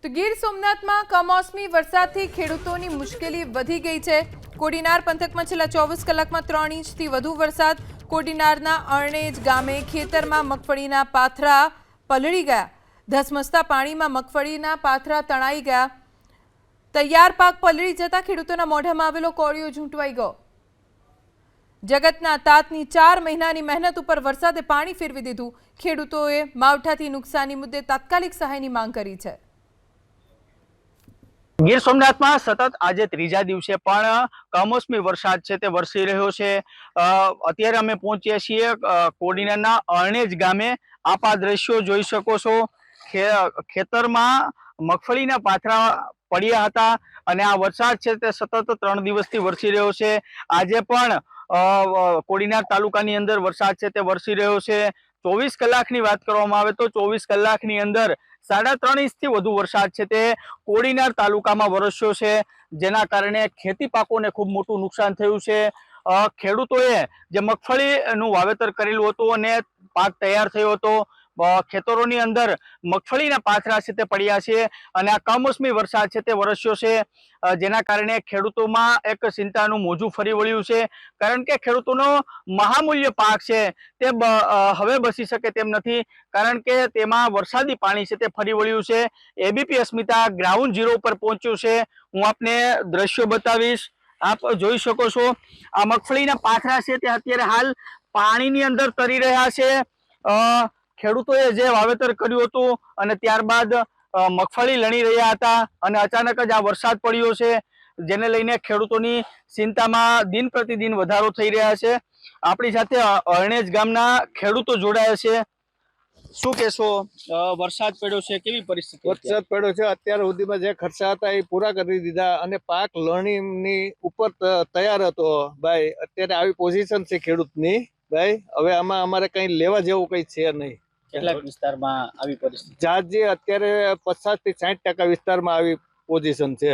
તો ગીર સોમનાથમાં કમોસમી વરસાદથી ખેડૂતોની મુશ્કેલી વધી ગઈ છે। કોડીનાર પંથકમાં છેલ્લા 24 કલાકમાં 3 ઇંચથી વધુ વરસાદ। કોડીનારના અરણેજ ગામે ખેતરમાં મગફળીના પાથરા પલળી ગયા। ધસમસતા પાણીમાં મગફળીના પાથરા તણાઈ ગયા। તૈયાર પાક પલળી જતા ખેડૂતોના મોઢામાં આવેલો કોળિયો ઝૂંટવાઈ ગયો। જગતના તાતની 4 મહિનાની મહેનત ઉપર વરસાદે પાણી ફેરવી દીધું। ખેડૂતોએ માવઠાથી નુકસાની મુદ્દે તાત્કાલિક સહાયની માંગ કરી છે। ગીર સોમનાથમાં સતત આજે ત્રીજા દિવસે પણ કમોસમી વરસાદ છે તે વરસી રહ્યો છે। અત્યારે અમે પહોંચ્યા છીએ કોડીનારના અરણેજ ગામે। આપ આ દ્રશ્યો જોઈ શકો છો। ખેતરમાં મગફળીના પાથરા પડ્યા હતા અને આ વરસાદ છે તે સતત 3 દિવસથી વરસી રહ્યો છે। આજે પણ કોડીનાર તાલુકાની અંદર વરસાદ છે તે વરસી રહ્યો છે। 24 કલાકની વાત કરવામાં આવે તો 24 કલાકની અંદર 3.5 ઇંચથી વધુ વરસાદ છે તે કોડીનાર તાલુકામાં વરસ્યો છે, જેના કારણે ખેતી પાકોને ખૂબ મોટું નુકસાન થયું છે। ખેડૂતોએ જે મગફળીનું વાવેતર કરેલું હતું અને પાક તૈયાર થયો હતો, ખેતરોની અંદર મગફળીના પાથરા છે તે પડ્યા છે અને આ કમોસમી વરસાદ છે તે વરસ્યો છે, જેના કારણે ખેડૂતોમાં એક ચિંતાનું મોજું ફરી વળ્યું છે। કારણ કે ખેડૂતોનો મહામૂલ્ય પાક છે તે હવે બચી શકે તેમ નથી, કારણ કે તેમાં વરસાદી પાણી છે તે ફરી વળ્યું છે। એબીપી અસ્મિતા ગ્રાઉન્ડ ઝીરો ઉપર પહોંચ્યું છે। હું આપને દ્રશ્યો બતાવીશ। આપ જોઈ શકો છો આ મગફળીના પાથરા છે તે અત્યારે હાલ પાણીની અંદર તરી રહ્યા છે। ખેડૂતોએ જે વાવેતર કર્યું હતું અને ત્યારબાદ મગફળી લણી રહ્યા હતા અને અચાનક જ આ વરસાદ પડ્યો છે, જેને લઈને ખેડૂતોની ચિંતામાં દિન પ્રતિદિન વધારો થઈ રહ્યા છે। આપણી સાથે અરણેજ ગામના ખેડૂતો જોડાયા છે। શું કહેશો, વરસાદ પડ્યો છે, કેવી પરિસ્થિતિ? વરસાદ પડ્યો છે, અત્યાર સુધીમાં જે ખર્ચા હતા એ પૂરા કરી દીધા અને પાક લણણીની ઉપર તૈયાર હતો ભાઈ। અત્યારે આવી પોઝિશન છે ખેડૂતની ભાઈ। હવે આમાં અમારે કઈ લેવા જેવું કઈ છે નહીં। કેટલાક વિસ્તારમાં આવી પરિસ્થિતિ જાજી અત્યારે 50 થી 60% વિસ્તારમાં આવી પોઝિશન છે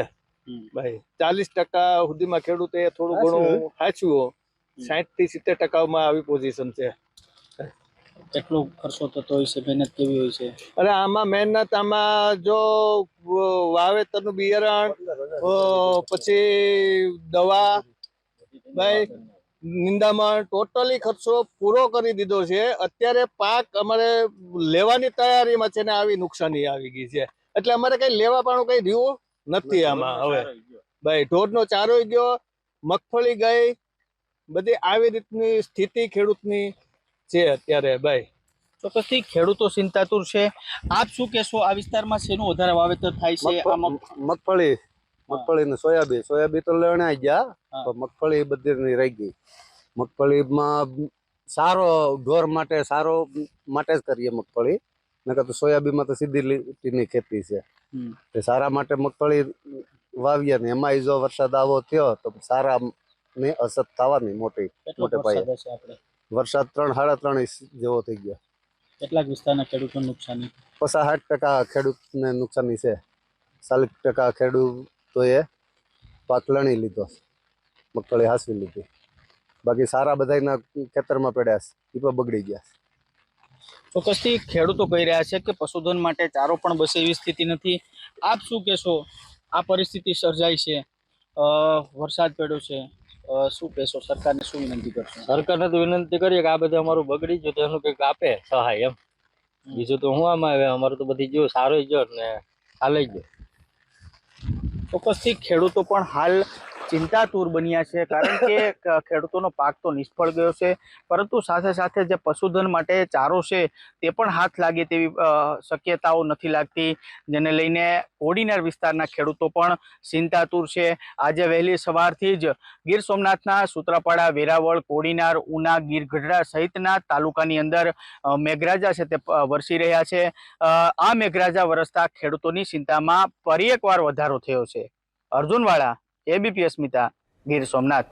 ભાઈ। 40% સુધીમાં ખેડૂતે થોડું ઘણું સાચવ્યું, 60 થી 70% માં આવી પોઝિશન છે। કેટલો ખર્ચો થતો હોય છે, મહેનત કેવી હોય છે? અરે આમાં મહેનત, આમાં જો વાવેતરનું બિયારણ, પછી દવા ભાઈ, નિંદામણ, ટોટલી ખર્ચો પૂરો કરી દીધો છે। અત્યારે પાક અમારે લેવાની તૈયારીમાં છે ને આવી નુકસાની આવી ગઈ છે, એટલે અમારે કઈ લેવા પણ કઈ રહ્યું નથી આમાં હવે ભાઈ। ઢોરનો ચારો ગયો, મગફળી ગઈ, બધી આવી રીતની સ્થિતિ ખેડૂતની છે અત્યારે ભાઈ। ચોક્કસથી ખેડૂતો ચિંતાતુર છે। આપ શું કહેશો, આ વિસ્તારમાં શેનું વધારે વાવેતર થાય છે? મગફળી ને સોયાબીન તો લણાઈ ગયા, મગફળી બધી રહી ગઈ। મગફળીમાં સારો ઢોર માટે જ કરીએ મગફળી, નકર તો સોયાબીનમાં તો સીધી લીટીની ખેતી છે। તે સારા માટે મગફળી વાવીએ ને એમાં જો વરસાદ આવો થયો તો સારા ની અસર થવાની મોટે પાયે। વરસાદ 3-3.5 ઇંચ જેવો થઈ ગયો। કેટલાક વિસ્તારના ખેડૂતોને નુકસાની? 50-60% ખેડૂતને નુકસાની છે। 40% ખેડૂતોએ પાક લણી લીધો, મગફળી હાંસવી લીધી, બાકી સારા બધાના ખેતરમાં પડ્યા છે, એ પણ બગડી ગયા છે। ચોક્કસથી ખેડૂતો કહી રહ્યા છે કે પશુધન માટે ચારો પણ બસે એવી સ્થિતિ નથી। આપ શું કહેશો, આ પરિસ્થિતિ સર્જાઈ છે, વરસાદ પડ્યો છે, શું કહેશો, સરકારને શું વિનંતી કરશો? સરકારને તો વિનંતી કરીએ કે આ બધું અમારું બગડી ગયું તો એનું કંઈક આપે સહાય એમ। બીજું તો હું આમાં આવે, અમારું તો બધી ગયું સારું ગયો ને હાલે ગયો। ચોક્કસથી ખેડૂતો પણ હાલ ચિંતાતુર બન્યા છે, કારણ કે ખેડૂતોનો પાક તો નિષ્ફળ ગયો છે, પરંતુ સાથે સાથે જે પશુધન માટે ચારો છે તે પણ હાથ લાગે તેવી શક્યતાઓ નથી લાગતી, જેને લઈને કોડીનાર વિસ્તારના ખેડૂતો પણ ચિંતાતુર છે। આજે વહેલી સવારથી જ ગીર સોમનાથના સૂત્રાપાડા, વેરાવળ, કોડીનાર, ઉના, ગીરગઢડા સહિતના તાલુકાની અંદર મેઘરાજા છે તે વરસી રહ્યા છે। આ મેઘરાજા વરસતા ખેડૂતોની ચિંતામાં ફરી એકવાર વધારો થયો છે। અર્જુનવાળા, એબીપી અસ્મિતા, ગીર સોમનાથ।